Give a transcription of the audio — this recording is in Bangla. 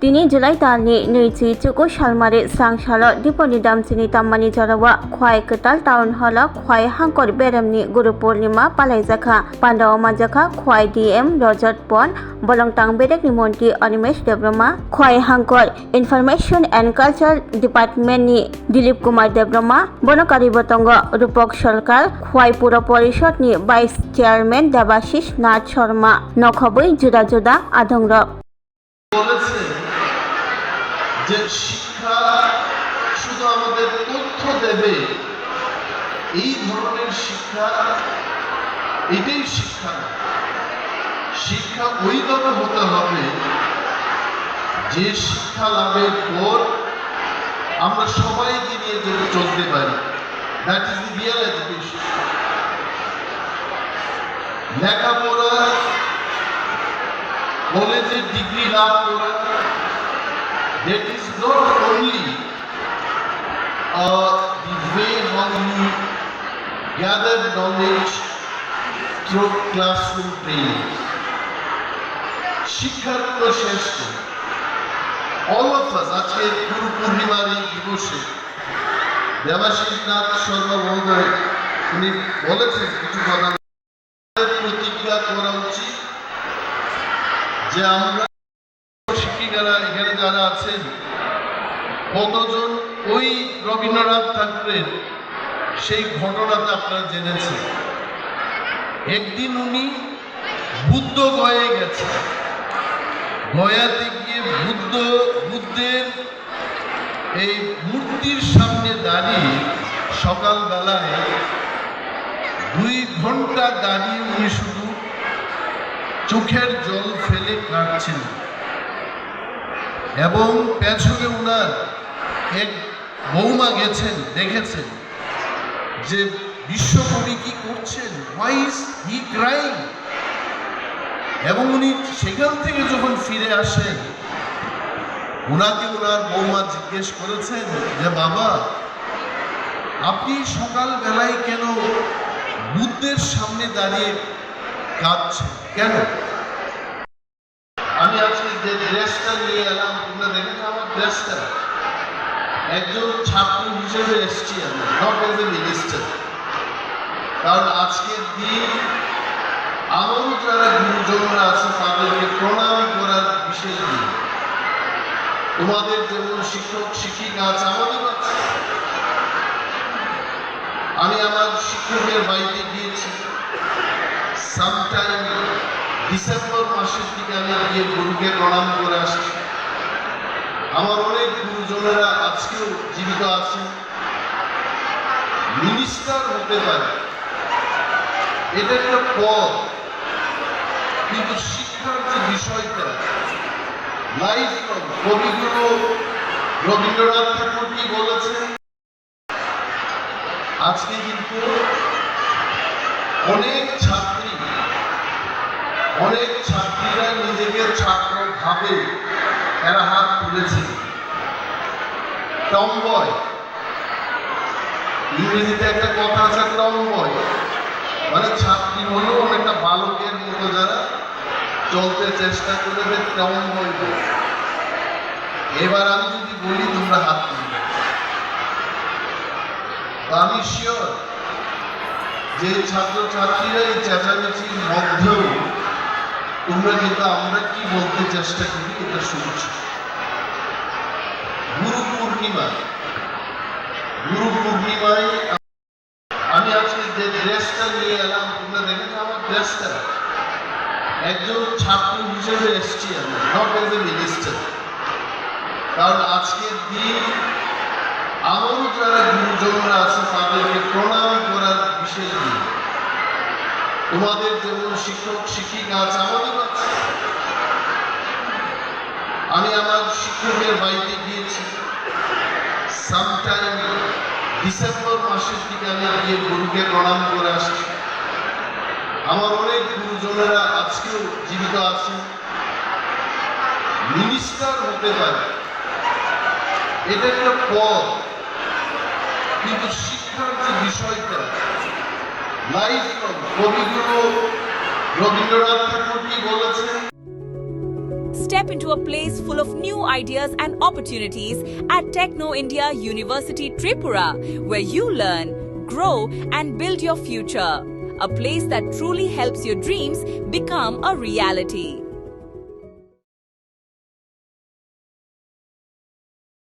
दिनै जुलाई दाननि 29 सालमारि सांसालो दिपनि दामसिनि ताम्मानि जरावा खवाइ कटाल टाउन हल खवाइ हांकर बेरामनि गुरु पूर्णिमा पालाइजाखा पान्डाव मानजाखा खवाइ डीएम रजत पन बलंटां बेरेकनि मन्त्री अनिमेश देब्रमा खवाइ हांकर इनफरमेशन एंड कल्चर डिपार्टमेंटनि दिलीप कुमार देब्रमा बनकारी बतंग रूपक सरकार खवाइ पुर परिषदनि वाइस चेयरमैन देबाशिष नाथ शर्मा नखबै जुदा जुदा आदंग যে শিক্ষা শুধু আমাদের তথ্য দেবে এই ধরনের শিক্ষা এটাই শিক্ষা না। শিক্ষা ওইভাবে হতে হবে যে শিক্ষা লাভের পর আমরা সবাইকে নিয়ে যদি চলতে পারি, that is the real education. লেখাপড়া কলেজের ডিগ্রি লাভ করা, that is not only the way how you gather knowledge through classroom training. শিক্ষার কোনো শেষ নেই। All of us আজকে গুরু পূর্ণিমার এই দিবসে দেবাশিষ নাথ শর্মা মহোদয় উনি বলেছেন কিছু কথা, প্রতিজ্ঞা করা উচিত যে আমরা শিক্ষিকারা এখানে যারা আছেন কতজন ওই রবীন্দ্রনাথ ঠাকুরের সেই ঘটনাটা আপনারা জেনেছেন। একদিন উনি বুদ্ধ গয়ে গেছে, গয়াতে গিয়ে বুদ্ধের এই মূর্তির সামনে দাঁড়িয়ে সকালবেলায় 2 ঘন্টা দাঁড়িয়ে উনি শুধু চোখের জল ফেলে কাঁদছিলেন এবং পেছনে উনার এক বৌমা গেছেন, দেখেছেন যে বিশ্বকবি কি করছেন, why is he crying? এবং উনি সেখান থেকে যখন ফিরে আসেন উনাকে উনার বৌমা জিজ্ঞেস করেছেন যে বাবা আপনি সকালবেলায় কেন বুদ্ধের সামনে দাঁড়িয়ে কাঁদছেন কেন? আমি আজকে যে ড্রেসটা নিয়ে এলাম তোমরা দেখেছো আমার ড্রেসটা, একজন ছাত্র হিসেবে এসছি আমি, নট এজ এ মিনিস্টার। কারণ আজকের দিন আমারও যারা গুরুজনরা আছে তাদেরকে প্রণাম করার বিশেষ দিন। তোমাদের যেমন শিক্ষক শিক্ষিকা আছে আমাদের আছে। আমি আমার শিক্ষকের বাড়িতে গিয়েছি, সামটাইম ডিসেম্বর মাসের দিকে আমি গিয়ে গুরুকে প্রণাম করে আসছি। আমার অনেক গুরুজনেরা আজকেও জীবিত আছেন, মিনিস্টার হতে পারে, এটা একটা পদ, কিন্তু শিক্ষার যে বিষয়টা লাইফ লং, কবিগুরু রবীন্দ্রনাথ ঠাকুর কি বলেছেন, আজকে কিন্তু অনেক ছাত্রীরা নিজেকে ছাত্র ভাবে এরা হাত তুলেছে। টমবয়, ইংরেজিতে একটা কথা আছে টমবয়, মানে ছাত্রী হলেও অনেকটা বালকের মতো যারা চলতে চেষ্টা করবে টমবয়। এবার আমি যদি বলি তোমরা হাত তুলবে, আমি শিওর যে ছাত্র ছাত্রীরা এই চেঁচামেচির মধ্যেও তোমরা কিন্তু আমরা কি বলতে চেষ্টা করি এটা শুনছি। গুরু পূর্ণিমায় আমি আজকে যে ড্রেসটা নিয়ে এলাম তোমরা দেখেছো আমার ড্রেসটা, একজন ছাত্র হিসেবে এসছি আমি, নট এজ এ মিনিস্টার। কারণ আজকের দিন আমারও যারা গুরুজনরা আছে তাদেরকে প্রণাম করার বিশেষ দিন। তোমাদের যেমন শিক্ষক শিক্ষিকা আছে আমাদের আছে। আমি আমার শিক্ষকের বাড়িতে গিয়েছি, সামটাইম ডিসেম্বর মাসের দিকে আমি গিয়ে গুরুকে প্রণাম করে আসছি। আমার অনেক গুরুজনেরা আজকেও জীবিত আছেন, মিনিস্টার হতে পারে, এটা একটা পদ, কিন্তু শিক্ষার যে বিষয়টা লাইফ লং, কবিগুরু রবীন্দ্রনাথ ঠাকুর কি বলেছেন, Step into a place full of new ideas and opportunities at Techno India University Tripura, where you learn, grow, and build your future. A place that truly helps your dreams become a reality.